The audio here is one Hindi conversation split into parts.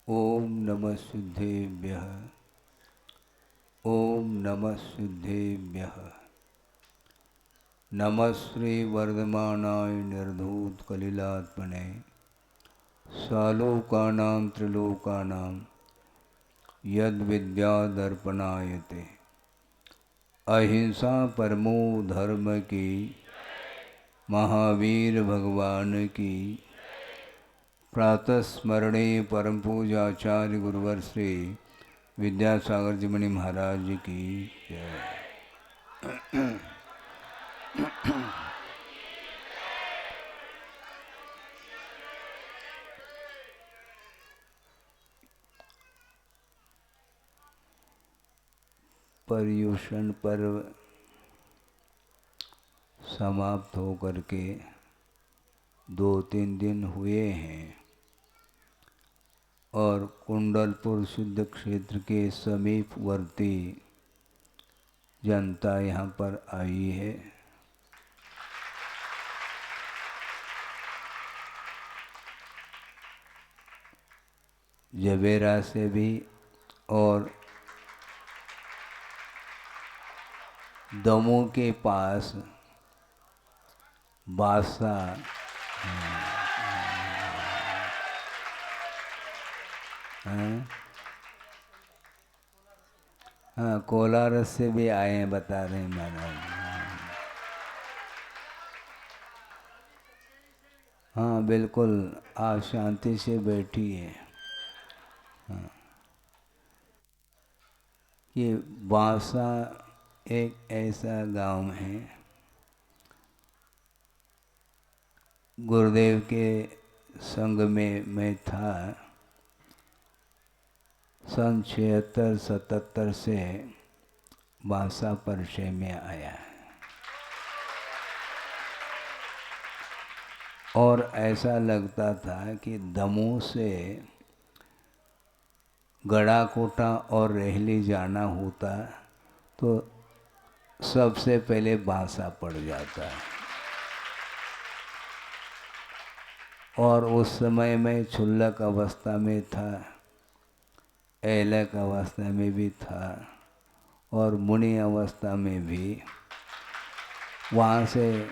ओम नमः सिद्धेभ्यः। ओम नमः सिद्धेभ्यः। नमः श्री वर्धमानाय निर्धूत कलिलात्मने सालोकानां त्रिलोकानां यद विद्यादर्पणायते। अहिंसा परमो धर्म की, महावीर भगवान की। प्रातः स्मरणे परम पूजाचार्य गुरुवर श्री विद्यासागर जी मणि महाराज जी की जय। पर्युषण पर्व समाप्त होकर के 2-3 दिन हुए हैं और कुंडलपुर सिद्ध क्षेत्र के समीपवर्ती जनता यहाँ पर आई है। जवेरा से भी और दमोह के पास बासा, हाँ कोलारस से भी आए हैं, बता रहे हैं महाराज। हाँ बिल्कुल, आप शांति से बैठिए। हाँ, ये बासा एक ऐसा गांव है, गुरुदेव के संग में मैं था। सन 76-77 से बासा परिचय में आया है और ऐसा लगता था कि दमोह से गड़ाकोटा और रेहली जाना होता तो सबसे पहले बासा पड़ जाता है। और उस समय मैं क्षुल्लक अवस्था में था, ऐलक अवस्था में भी था और मुनि अवस्था में भी। वहाँ से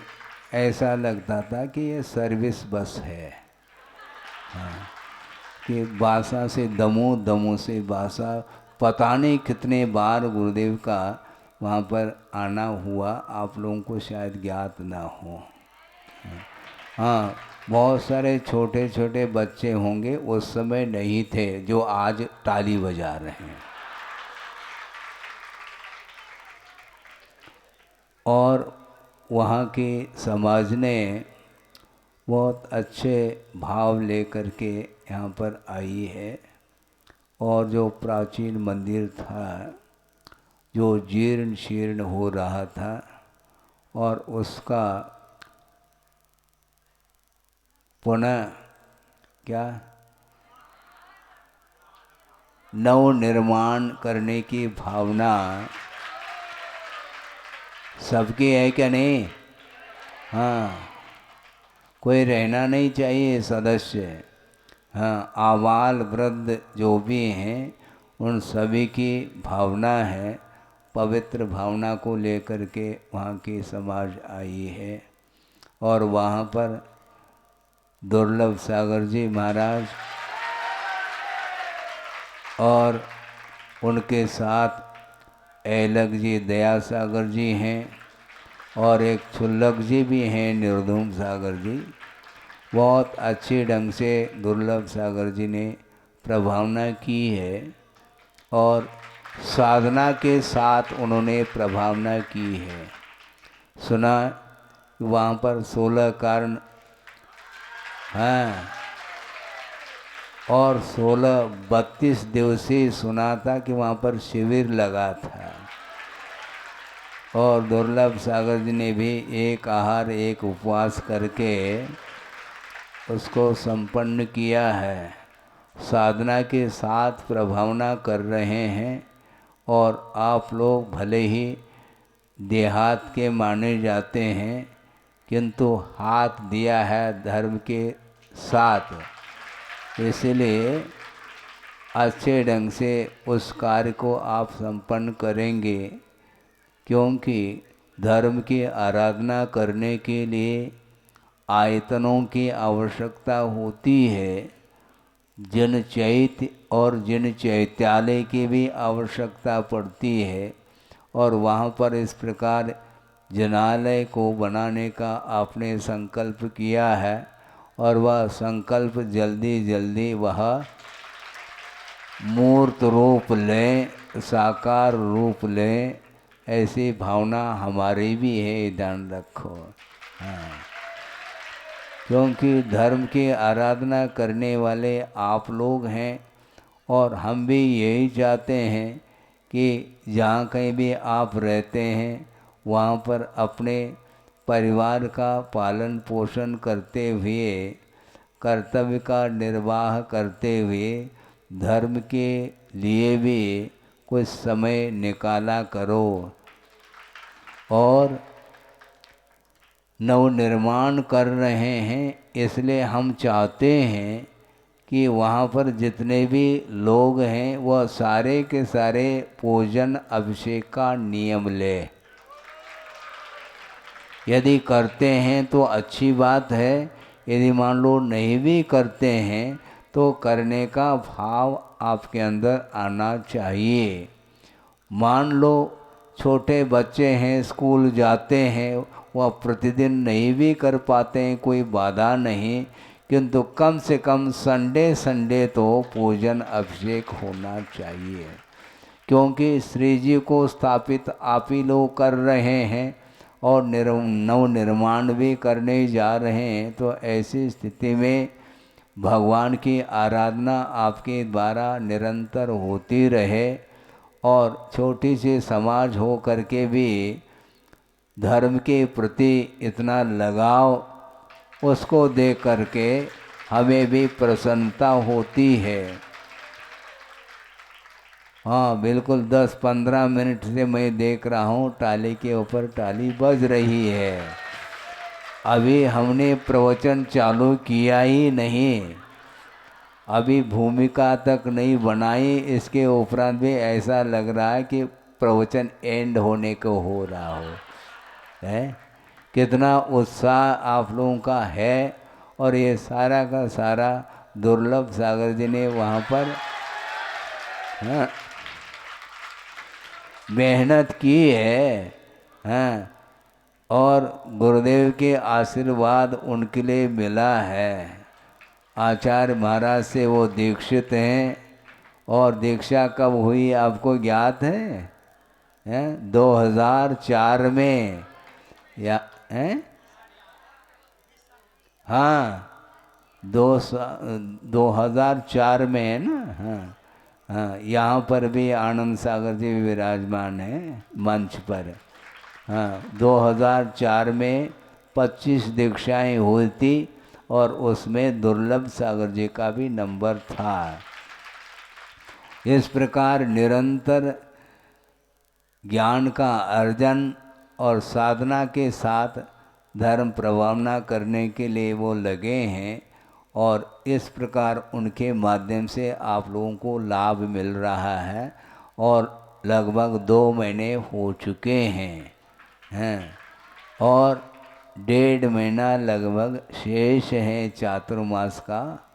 ऐसा लगता था कि ये सर्विस बस है। हाँ, कि बासा से दमोह, दमोह से बासा, पता नहीं कितने बार गुरुदेव का वहाँ पर आना हुआ, आप लोगों को शायद ज्ञात ना हो। हाँ, बहुत सारे छोटे छोटे बच्चे होंगे, उस समय नहीं थे जो आज ताली बजा रहे हैं। और वहाँ के समाज ने बहुत अच्छे भाव लेकर के यहाँ पर आई है। और जो प्राचीन मंदिर था, जो जीर्ण शीर्ण हो रहा था, और उसका पुनः क्या नव निर्माण करने की भावना सबकी है क्या नहीं? हाँ, कोई रहना नहीं चाहिए सदस्य। हाँ, आबाल वृद्ध जो भी हैं उन सभी की भावना है, पवित्र भावना को लेकर के वहाँ की समाज आई है। और वहाँ पर दुर्लभ सागर जी महाराज और उनके साथ ऐलक जी, दया सागर जी हैं और एक क्षुल्लक जी भी हैं, निर्धूम सागर जी। बहुत अच्छे ढंग से दुर्लभ सागर जी ने प्रभावना की है और साधना के साथ उन्होंने प्रभावना की है। सुना वहाँ पर 16 कारण, हाँ, और 32 दिवसीय सुना था कि वहाँ पर शिविर लगा था। और दुर्लभ सागर जी ने भी एक आहार एक उपवास करके उसको संपन्न किया है। साधना के साथ प्रभावना कर रहे हैं। और आप लोग भले ही देहात के माने जाते हैं, किंतु हाथ दिया है धर्म के साथ। इसलिए अच्छे ढंग से उस कार्य को आप संपन्न करेंगे, क्योंकि धर्म की आराधना करने के लिए आयतनों की आवश्यकता होती है। जिन चैत्य और जिन चैत्यालय की भी आवश्यकता पड़ती है, और वहाँ पर इस प्रकार जनालय को बनाने का आपने संकल्प किया है, और वह संकल्प जल्दी जल्दी वह मूर्त रूप लें, साकार रूप लें, ऐसी भावना हमारी भी है, ध्यान रखो। हाँ, क्योंकि धर्म की आराधना करने वाले आप लोग हैं, और हम भी यही चाहते हैं कि जहाँ कहीं भी आप रहते हैं वहाँ पर अपने परिवार का पालन पोषण करते हुए, कर्तव्य का निर्वाह करते हुए, धर्म के लिए भी कुछ समय निकाला करो। और नवनिर्माण कर रहे हैं, इसलिए हम चाहते हैं कि वहाँ पर जितने भी लोग हैं वह सारे के सारे पूजन अभिषेक का नियम ले। यदि करते हैं तो अच्छी बात है, यदि मान लो नहीं भी करते हैं तो करने का भाव आपके अंदर आना चाहिए। मान लो छोटे बच्चे हैं, स्कूल जाते हैं, वह प्रतिदिन नहीं भी कर पाते हैं, कोई बाधा नहीं, किंतु कम से कम संडे तो पूजन अभिषेक होना चाहिए। क्योंकि श्री जी को स्थापित आप ही लोग कर रहे हैं और नवनिर्माण भी करने जा रहे हैं, तो ऐसी स्थिति में भगवान की आराधना आपके द्वारा निरंतर होती रहे, और छोटी सी समाज हो करके भी धर्म के प्रति इतना लगाव उसको देख करके हमें भी प्रसन्नता होती है। हाँ बिल्कुल, 10-15 मिनट से मैं देख रहा हूँ टाली के ऊपर टाली बज रही है। अभी हमने प्रवचन चालू किया ही नहीं, अभी भूमिका तक नहीं बनाई, इसके उपरांत भी ऐसा लग रहा है कि प्रवचन एंड होने को हो रहा हो। है कितना उत्साह आप लोगों का है, और ये सारा का सारा दुर्लभ सागर जी ने वहाँ पर हाँ मेहनत की है। हाँ, और गुरुदेव के आशीर्वाद उनके लिए मिला है। आचार्य महाराज से वो दीक्षित हैं, और दीक्षा कब हुई आपको ज्ञात है? 2004 में या हैं? हाँ 2004 में है ना। हाँ हाँ, यहाँ पर भी आनंद सागर जी विराजमान हैं मंच पर। हाँ 2004 में 25 दीक्षाएँ हुई थी, और उसमें दुर्लभ सागर जी का भी नंबर था। इस प्रकार निरंतर ज्ञान का अर्जन और साधना के साथ धर्म प्रवाहना करने के लिए वो लगे हैं, और इस प्रकार उनके माध्यम से आप लोगों को लाभ मिल रहा है, और लगभग 2 महीने हो चुके हैं, और 1.5 महीना लगभग शेष है चातुर्मास का।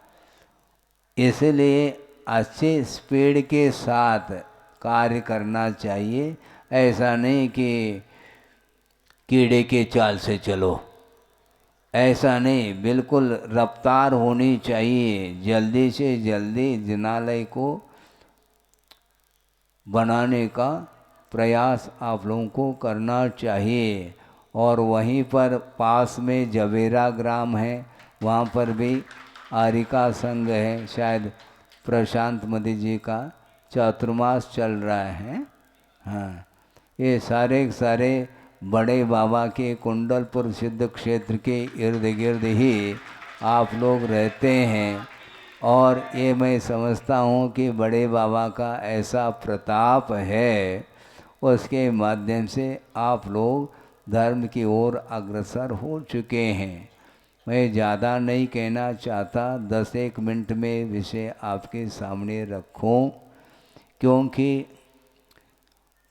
इसलिए अच्छे स्पीड के साथ कार्य करना चाहिए। ऐसा नहीं कि कीड़े के चाल से चलो, ऐसा नहीं, बिल्कुल रफ्तार होनी चाहिए। जल्दी से जल्दी जिनालय को बनाने का प्रयास आप लोगों को करना चाहिए। और वहीं पर पास में जवेरा ग्राम है, वहाँ पर भी आरिका संघ है, शायद प्रशांत मदी जी का चातुर्मास चल रहा है। हाँ, ये सारे सारे बड़े बाबा के कुंडलपुर सिद्ध क्षेत्र के इर्द गिर्द ही आप लोग रहते हैं, और ये मैं समझता हूँ कि बड़े बाबा का ऐसा प्रताप है, उसके माध्यम से आप लोग धर्म की ओर अग्रसर हो चुके हैं। मैं ज़्यादा नहीं कहना चाहता, 10-1 मिनट में विषय आपके सामने रखूं, क्योंकि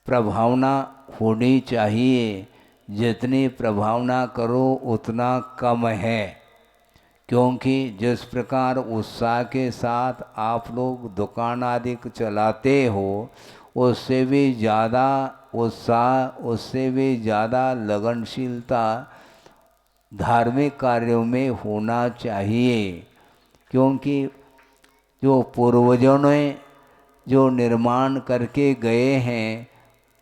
प्रभावना होनी चाहिए। जितनी प्रभावना करो उतना कम है, क्योंकि जिस प्रकार उत्साह के साथ आप लोग दुकान आदि चलाते हो, उससे भी ज़्यादा उत्साह, उससे भी ज़्यादा लगनशीलता धार्मिक कार्यों में होना चाहिए। क्योंकि जो पूर्वजों ने जो निर्माण करके गए हैं,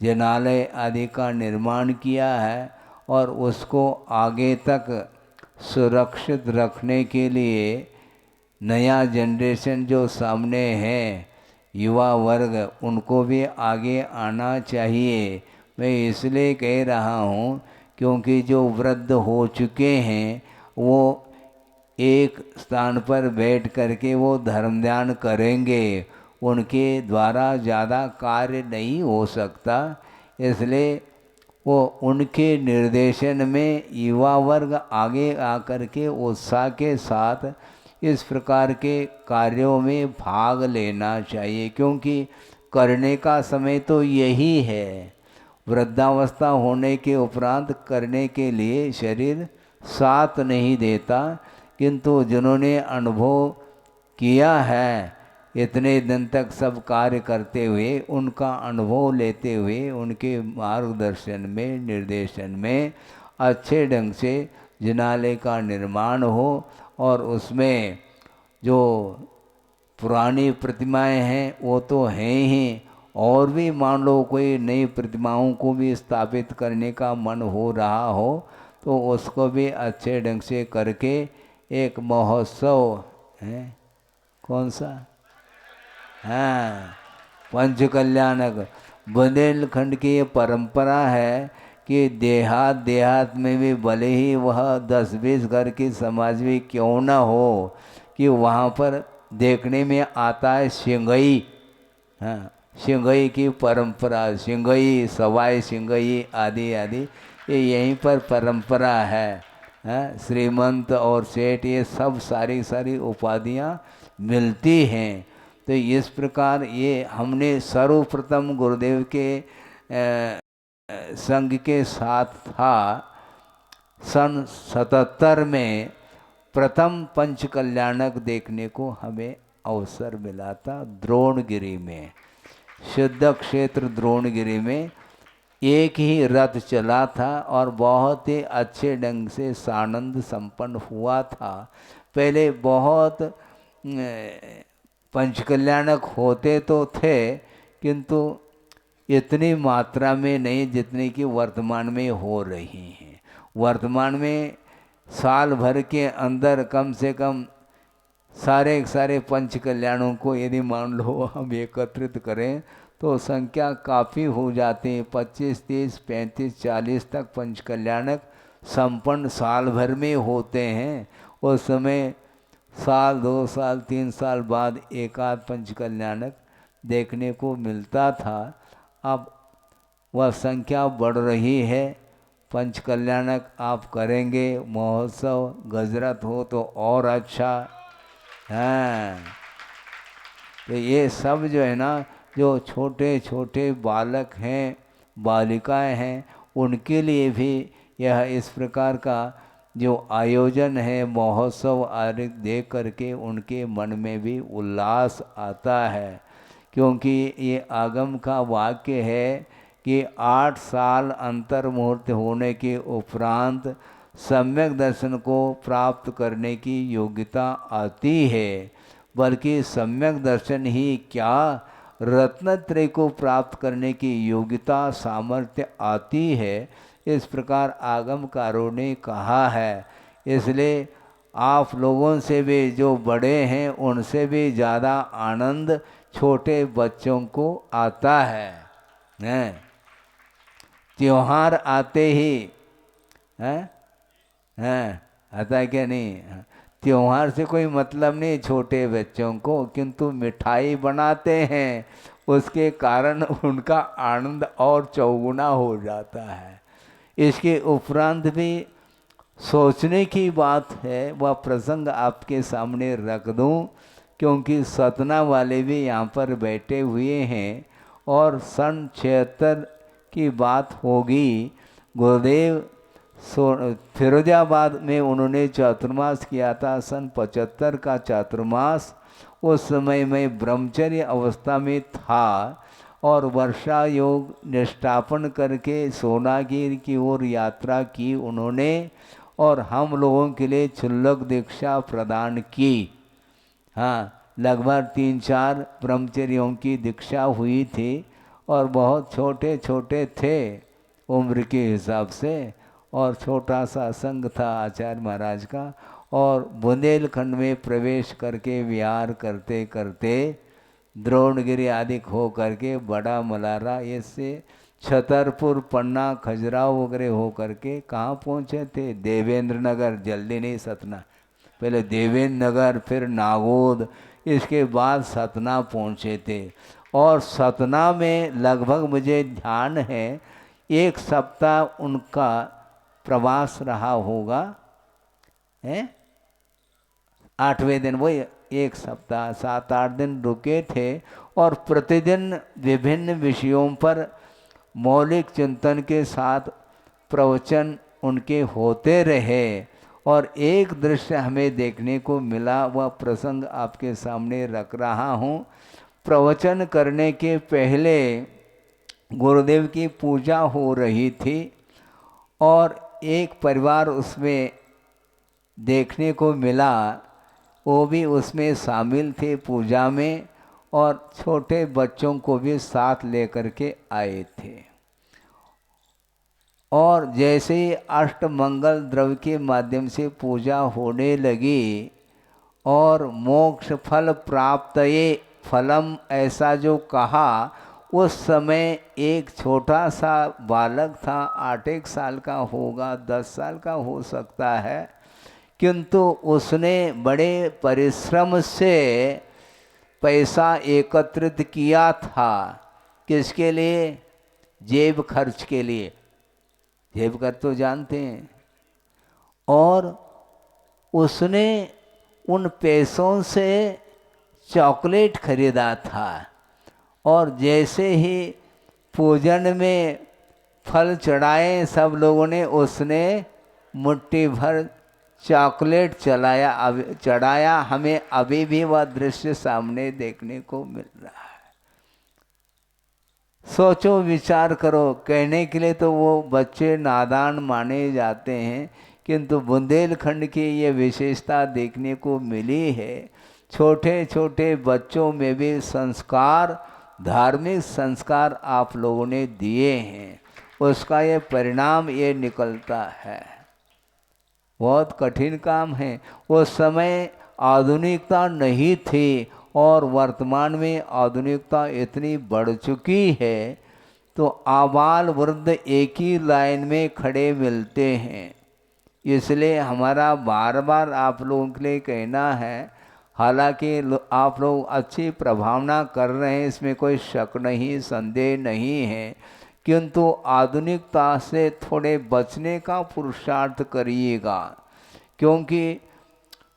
जिनालय आदि का निर्माण किया है, और उसको आगे तक सुरक्षित रखने के लिए नया जनरेशन जो सामने है, युवा वर्ग, उनको भी आगे आना चाहिए। मैं इसलिए कह रहा हूँ क्योंकि जो वृद्ध हो चुके हैं वो एक स्थान पर बैठ करके वो धर्म ध्यान करेंगे, उनके द्वारा ज़्यादा कार्य नहीं हो सकता। इसलिए वो उनके निर्देशन में युवा वर्ग आगे आकर के उत्साह के साथ इस प्रकार के कार्यों में भाग लेना चाहिए, क्योंकि करने का समय तो यही है। वृद्धावस्था होने के उपरांत करने के लिए शरीर साथ नहीं देता, किंतु जिन्होंने अनुभव किया है इतने दिन तक सब कार्य करते हुए, उनका अनुभव लेते हुए उनके मार्गदर्शन में, निर्देशन में अच्छे ढंग से जिनालय का निर्माण हो, और उसमें जो पुरानी प्रतिमाएं हैं वो तो हैं ही, और भी मान लो कोई नई प्रतिमाओं को भी स्थापित करने का मन हो रहा हो तो उसको भी अच्छे ढंग से करके एक महोत्सव है, कौन सा, हाँ, पंचकल्याणक। बुंदेलखंड की ये परंपरा है कि देहात देहात में भी भले ही वह 10-20 घर की समाज भी क्यों न हो, कि वहाँ पर देखने में आता है सिंगई, हाँ, सिंगई की परंपरा, सिंगई, सवाई सिंगई आदि आदि, ये यहीं पर परंपरा है। हाँ, श्रीमंत और सेठ ये सब सारी सारी उपाधियाँ मिलती हैं। तो इस प्रकार ये हमने सर्वप्रथम गुरुदेव के संघ के साथ था, सन 77 में प्रथम पंचकल्याणक देखने को हमें अवसर मिला था। द्रोणगिरी में, सिद्ध क्षेत्र द्रोणगिरी में एक ही रथ चला था और बहुत ही अच्छे ढंग से सानंद संपन्न हुआ था। पहले बहुत पंचकल्याणक होते तो थे, किंतु इतनी मात्रा में नहीं जितनी कि वर्तमान में हो रही हैं। वर्तमान में साल भर के अंदर कम से कम सारे पंच कल्याणों को यदि मान लो हम एकत्रित करें तो संख्या काफ़ी हो जाती है। 25, 30, 35, 40 तक पंच कल्याणक संपन्न साल भर में होते हैं। उस समय साल, 2 साल, 3 साल बाद एक आध पंच कल्याणक देखने को मिलता था। अब वह संख्या बढ़ रही है। पंच कल्याणक आप करेंगे, महोत्सव गजरत हो तो और अच्छा। हाँ, तो ये सब जो है ना, जो छोटे छोटे बालक हैं, बालिकाएं हैं, उनके लिए भी यह इस प्रकार का जो आयोजन है, महोत्सव आदि देख करके उनके मन में भी उल्लास आता है। क्योंकि ये आगम का वाक्य है कि 8 साल अंतर मुहूर्त होने के उपरांत सम्यक दर्शन को प्राप्त करने की योग्यता आती है। बल्कि सम्यक दर्शन ही क्या, रत्नत्रय को प्राप्त करने की योग्यता, सामर्थ्य आती है। इस प्रकार आगमकारों ने कहा है। इसलिए आप लोगों से भी, जो बड़े हैं उनसे भी ज़्यादा आनंद छोटे बच्चों को आता है। त्योहार आते ही आता है क्या नहीं? त्योहार से कोई मतलब नहीं छोटे बच्चों को, किंतु मिठाई बनाते हैं, उसके कारण उनका आनंद और चौगुना हो जाता है। इसके उपरांत भी सोचने की बात है, वह प्रसंग आपके सामने रख दूं, क्योंकि सतना वाले भी यहाँ पर बैठे हुए हैं और सन 76 की बात होगी। गुरुदेव फिरोजाबाद में उन्होंने चातुर्मास किया था, सन 75 का चातुर्मास। उस समय मैं ब्रह्मचर्य अवस्था में था और वर्षा योग निष्ठापन करके सोनागिर की ओर यात्रा की उन्होंने, और हम लोगों के लिए क्षुल्लक दीक्षा प्रदान की। हाँ, लगभग 3-4 ब्रह्मचर्यों की दीक्षा हुई थी और बहुत छोटे छोटे थे उम्र के हिसाब से, और छोटा सा संघ था आचार्य महाराज का। और बुंदेलखंड में प्रवेश करके विहार करते करते द्रोणगिरी आदि हो करके बड़ा मलारा, इससे छतरपुर, पन्ना, खजुराहो वगैरह हो करके कहाँ पहुँचे थे? देवेंद्र नगर। जल्दी नहीं सतना, पहले देवेंद्र नगर, फिर नागोद, इसके बाद सतना पहुँचे थे। और सतना में लगभग मुझे ध्यान है 1 सप्ताह उनका प्रवास रहा होगा, है 8वें दिन वही 1 सप्ताह 7-8 दिन रुके थे। और प्रतिदिन विभिन्न विषयों पर मौलिक चिंतन के साथ प्रवचन उनके होते रहे। और एक दृश्य हमें देखने को मिला, वह प्रसंग आपके सामने रख रहा हूँ। प्रवचन करने के पहले गुरुदेव की पूजा हो रही थी और एक परिवार उसमें देखने को मिला, वो भी उसमें शामिल थे पूजा में, और छोटे बच्चों को भी साथ लेकर के आए थे। और जैसे ही अष्टमंगल द्रव्य के माध्यम से पूजा होने लगी और मोक्ष फल प्राप्त ये फलम ऐसा जो कहा, उस समय एक छोटा सा बालक था, 8-1 साल का होगा, 10 साल का हो सकता है, किंतु उसने बड़े परिश्रम से पैसा एकत्रित किया था। किसके लिए? जेब खर्च के लिए। जेब खर्च तो जानते हैं। और उसने उन पैसों से चॉकलेट खरीदा था, और जैसे ही पूजन में फल चढ़ाए सब लोगों ने, उसने मुट्ठी भर चॉकलेट चढ़ाया। हमें अभी भी वह दृश्य सामने देखने को मिल रहा है। सोचो, विचार करो। कहने के लिए तो वो बच्चे नादान माने जाते हैं, किंतु बुंदेलखंड की ये विशेषता देखने को मिली है। छोटे छोटे बच्चों में भी संस्कार, धार्मिक संस्कार आप लोगों ने दिए हैं, उसका ये परिणाम ये निकलता है। बहुत कठिन काम है। उस समय आधुनिकता नहीं थी और वर्तमान में आधुनिकता इतनी बढ़ चुकी है, तो आबाल वृद्ध एक ही लाइन में खड़े मिलते हैं। इसलिए हमारा बार बार आप लोगों के लिए कहना है, हालांकि आप लोग अच्छी प्रभावना कर रहे हैं, इसमें कोई शक नहीं, संदेह नहीं है, किंतु आधुनिकता से थोड़े बचने का पुरुषार्थ करिएगा। क्योंकि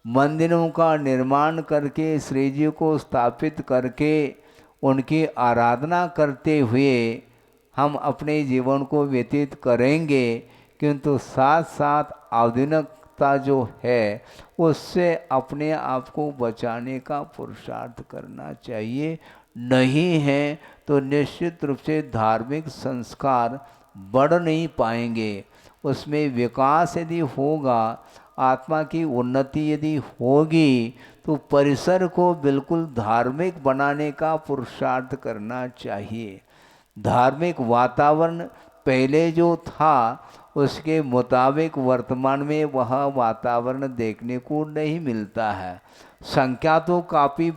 मंदिरों का निर्माण करके, श्री जी को स्थापित करके, उनकी आराधना करते हुए हम अपने जीवन को व्यतीत करेंगे, किंतु साथ साथ आधुनिकता जो है उससे अपने आप को बचाने का पुरुषार्थ करना चाहिए। नहीं है तो निश्चित रूप से धार्मिक संस्कार बढ़ नहीं पाएंगे। उसमें विकास यदि होगा, आत्मा की उन्नति यदि होगी, तो परिसर को बिल्कुल धार्मिक बनाने का पुरुषार्थ करना चाहिए। धार्मिक वातावरण पहले जो था उसके मुताबिक वर्तमान में वह वातावरण देखने को नहीं मिलता है। संख्या तो काफ़ी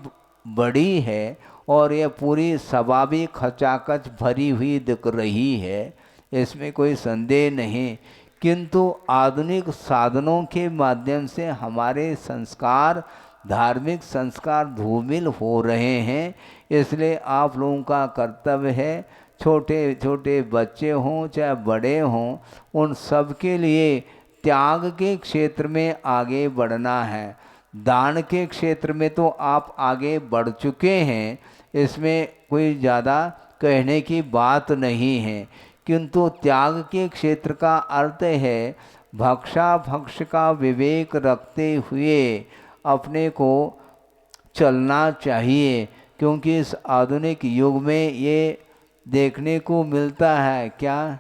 बड़ी है और यह पूरी सभा भी खचाखच भरी हुई दिख रही है, इसमें कोई संदेह नहीं, किंतु आधुनिक साधनों के माध्यम से हमारे संस्कार, धार्मिक संस्कार धूमिल हो रहे हैं। इसलिए आप लोगों का कर्तव्य है, छोटे छोटे बच्चे हों चाहे बड़े हों, उन सब के लिए त्याग के क्षेत्र में आगे बढ़ना है। दान के क्षेत्र में तो आप आगे बढ़ चुके हैं, इसमें कोई ज़्यादा कहने की बात नहीं है, किंतु त्याग के क्षेत्र का अर्थ है भक्षा भक्ष का विवेक रखते हुए अपने को चलना चाहिए। क्योंकि इस आधुनिक युग में ये देखने को मिलता है, क्या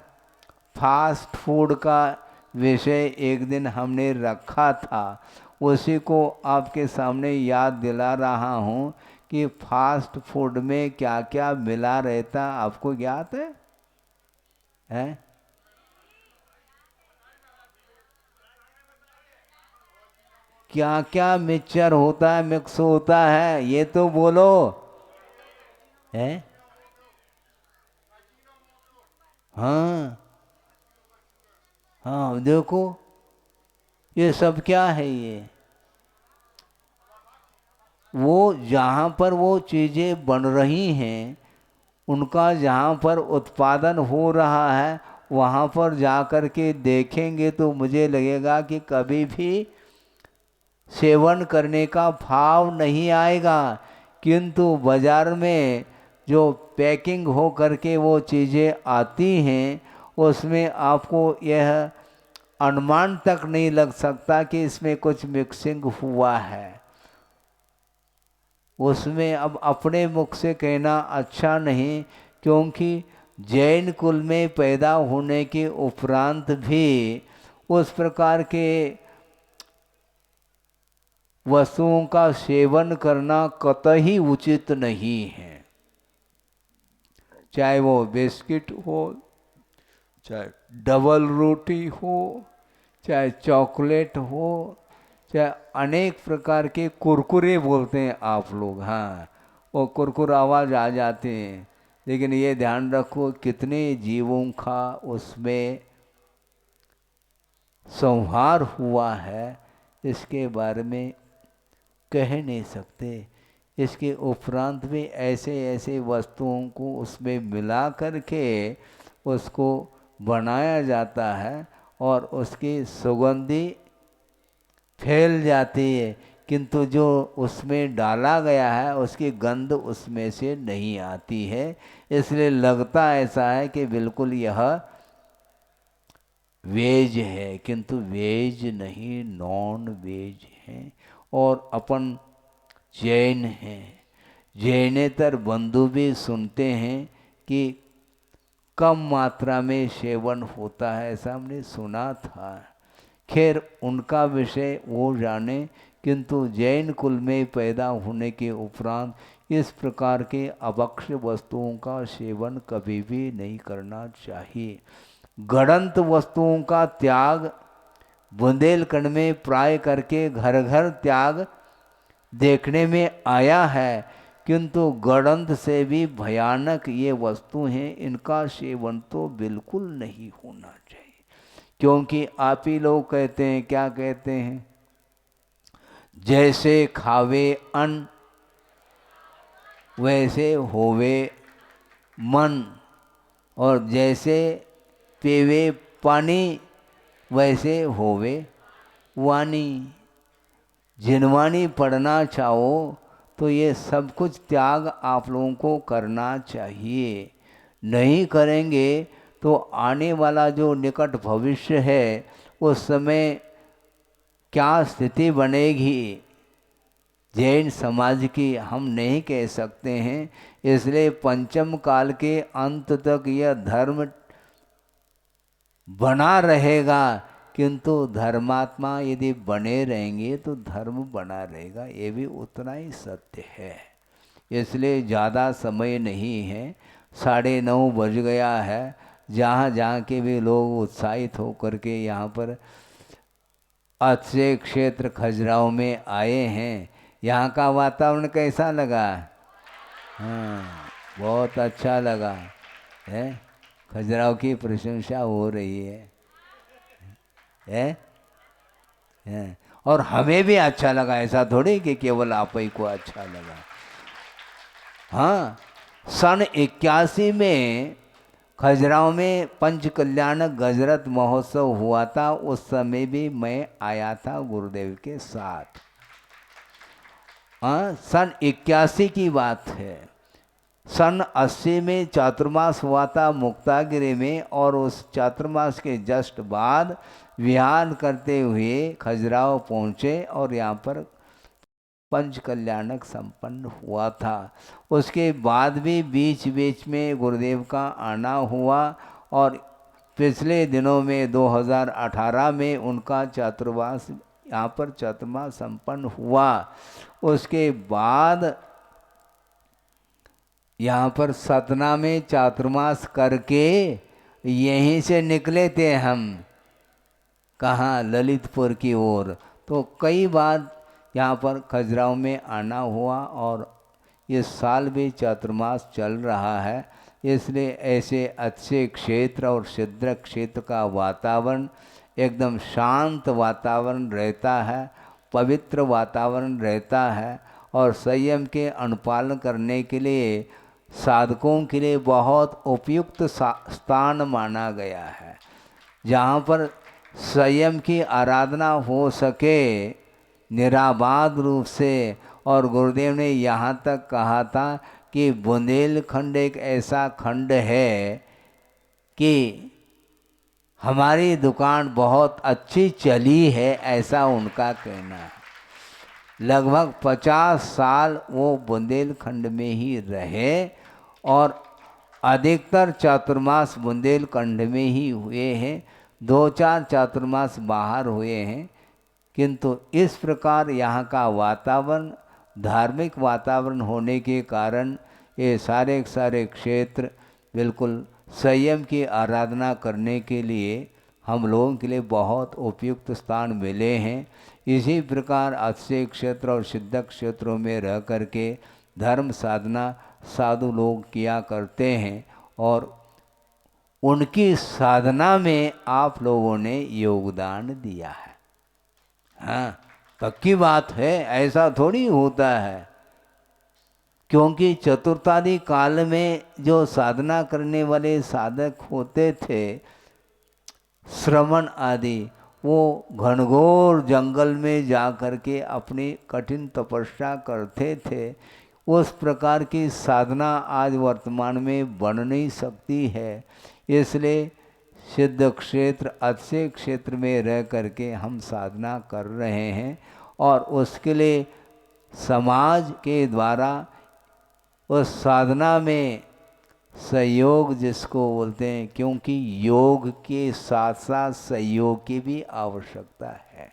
फास्ट फूड का विषय एक दिन हमने रखा था, उसी को आपके सामने याद दिला रहा हूँ कि फास्ट फूड में क्या क्या मिला रहता आपको ज्ञात है? हैं? क्या क्या मिक्सचर होता है, मिक्स होता है, ये तो बोलो। है? हाँ हाँ, देखो ये सब क्या है, ये वो जहाँ पर वो चीज़ें बन रही हैं, उनका जहाँ पर उत्पादन हो रहा है, वहाँ पर जा कर के देखेंगे तो मुझे लगेगा कि कभी भी सेवन करने का भाव नहीं आएगा। किंतु बाज़ार में जो पैकिंग हो करके वो चीज़ें आती हैं, उसमें आपको यह अनुमान तक नहीं लग सकता कि इसमें कुछ मिक्सिंग हुआ है। उसमें अब अपने मुख से कहना अच्छा नहीं, क्योंकि जैन कुल में पैदा होने के उपरांत भी उस प्रकार के वस्तुओं का सेवन करना कतई उचित नहीं है। चाहे वो बिस्किट हो, चाहे डबल रोटी हो, चाहे चॉकलेट हो, चाहे अनेक प्रकार के कुरकुरे बोलते हैं आप लोग, हाँ वो कुरकुर आवाज़ आ जाते हैं, लेकिन ये ध्यान रखो कितने जीवों का उसमें संहार हुआ है, इसके बारे में कह नहीं सकते। इसके उपरांत भी ऐसे ऐसे वस्तुओं को उसमें मिला करके उसको बनाया जाता है और उसकी सुगंधी फैल जाती है, किंतु जो उसमें डाला गया है उसकी गंध उसमें से नहीं आती है। इसलिए लगता ऐसा है कि बिल्कुल यह वेज है, किंतु वेज नहीं, नॉन वेज है। और अपन जैन हैं, जैनेतर बंधु भी सुनते हैं कि कम मात्रा में सेवन होता है, ऐसा हमने सुना था। खैर उनका विषय वो जाने, किंतु जैन कुल में पैदा होने के उपरांत इस प्रकार के अभक्ष्य वस्तुओं का सेवन कभी भी नहीं करना चाहिए। गड़ंत वस्तुओं का त्याग बुंदेलखंड में प्राय करके घर घर त्याग देखने में आया है, किंतु गड़ंत से भी भयानक ये वस्तु हैं, इनका सेवन तो बिल्कुल नहीं होना चाहिए। क्योंकि आप ही लोग कहते हैं, क्या कहते हैं, जैसे खावे अन्न वैसे होवे मन, और जैसे पीवे पानी वैसे होवे वाणी। जिनवाणी पढ़ना चाहो तो ये सब कुछ त्याग आप लोगों को करना चाहिए। नहीं करेंगे तो आने वाला जो निकट भविष्य है उस समय क्या स्थिति बनेगी जैन समाज की, हम नहीं कह सकते हैं। इसलिए पंचम काल के अंत तक यह धर्म बना रहेगा, किंतु धर्मात्मा यदि बने रहेंगे तो धर्म बना रहेगा, ये भी उतना ही सत्य है। इसलिए ज़्यादा समय नहीं है, 9:30 बज गया है। जहाँ जहाँ के भी लोग उत्साहित होकर के यहाँ पर अच्छे क्षेत्र खजुराहो में आए हैं, यहाँ का वातावरण कैसा लगा? हाँ, बहुत अच्छा लगा है। खजुराहो की प्रशंसा हो रही है? और हमें भी अच्छा लगा, ऐसा थोड़ी कि केवल आप ही को अच्छा लगा। हाँ, सन 81 में खजुराहो में पंच कल्याणक गजरत महोत्सव हुआ था, उस समय भी मैं आया था गुरुदेव के साथ। सन 81 की बात है। सन 80 में चातुर्मास हुआ था मुक्तागिरी में, और उस चातुर्मास के जस्ट बाद विहार करते हुए खजुराहो पहुँचे और यहाँ पर पंच कल्याणक संपन्न हुआ था। उसके बाद भी बीच बीच में गुरुदेव का आना हुआ, और पिछले दिनों में 2018 में उनका चातुर्मास यहाँ पर चातुर्मास संपन्न हुआ। उसके बाद यहाँ पर सतना में चातुर्मास करके यहीं से निकले थे हम, कहाँ, ललितपुर की ओर। तो कई बार यहाँ पर खजुराहो में आना हुआ, और इस साल भी चातुर्मास चल रहा है। इसलिए ऐसे अच्छे क्षेत्र और सिद्ध क्षेत्र का वातावरण एकदम शांत वातावरण रहता है, पवित्र वातावरण रहता है, और संयम के अनुपालन करने के लिए साधकों के लिए बहुत उपयुक्त स्थान माना गया है, जहाँ पर संयम की आराधना हो सके निराबाद रूप से। और गुरुदेव ने यहाँ तक कहा था कि बुंदेलखंड एक ऐसा खंड है कि हमारी दुकान बहुत अच्छी चली है, ऐसा उनका कहना है। लगभग 50 साल वो बुंदेलखंड में ही रहे, और अधिकतर चातुर्मास बुंदेलखंड में ही हुए हैं, 2-4 चातुर्मास बाहर हुए हैं। किंतु इस प्रकार यहाँ का वातावरण धार्मिक वातावरण होने के कारण ये सारे सारे क्षेत्र बिल्कुल संयम की आराधना करने के लिए हम लोगों के लिए बहुत उपयुक्त स्थान मिले हैं। इसी प्रकार अच्छे क्षेत्र और सिद्ध क्षेत्रों में रह करके धर्म साधना साधु लोग किया करते हैं, और उनकी साधना में आप लोगों ने योगदान दिया है। हाँ, पक्की बात है, ऐसा थोड़ी होता है। क्योंकि चतुर्थादि काल में जो साधना करने वाले साधक होते थे, श्रवण आदि, वो घनघोर जंगल में जा कर के अपनी कठिन तपस्या करते थे। उस प्रकार की साधना आज वर्तमान में बन नहीं सकती है। इसलिए सिद्ध क्षेत्र अच्छे क्षेत्र में रह करके हम साधना कर रहे हैं, और उसके लिए समाज के द्वारा उस साधना में सहयोग जिसको बोलते हैं, क्योंकि योग के साथ साथ सहयोग की भी आवश्यकता है।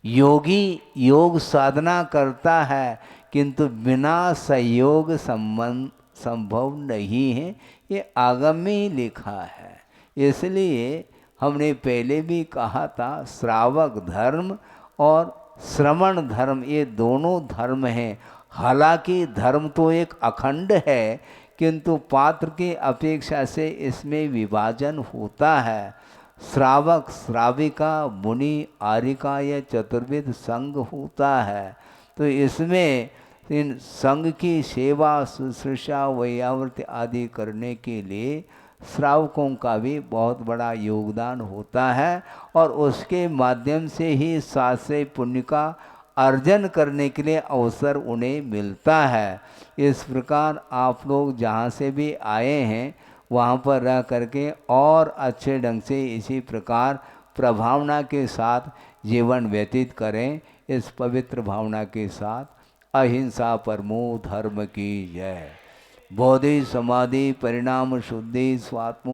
योगी योग साधना करता है, किंतु बिना सहयोग संभव नहीं है, ये आगम में ही लिखा है। इसलिए हमने पहले भी कहा था, श्रावक धर्म और श्रवण धर्म ये दोनों धर्म हैं। हालांकि धर्म तो एक अखंड है, किंतु पात्र की अपेक्षा से इसमें विभाजन होता है। श्रावक श्राविका मुनि आरिका या चतुर्विध संघ होता है। तो इसमें इन संघ की सेवा शुश्रूषा वैयावृत्ति आदि करने के लिए श्रावकों का भी बहुत बड़ा योगदान होता है, और उसके माध्यम से ही शास्त्रीय पुण्य का अर्जन करने के लिए अवसर उन्हें मिलता है। इस प्रकार आप लोग जहाँ से भी आए हैं वहाँ पर रह करके और अच्छे ढंग से इसी प्रकार प्रभावना के साथ जीवन व्यतीत करें। इस पवित्र भावना के साथ अहिंसा परमो धर्म की जय। बोधि समाधि परिणाम शुद्धि स्वात्म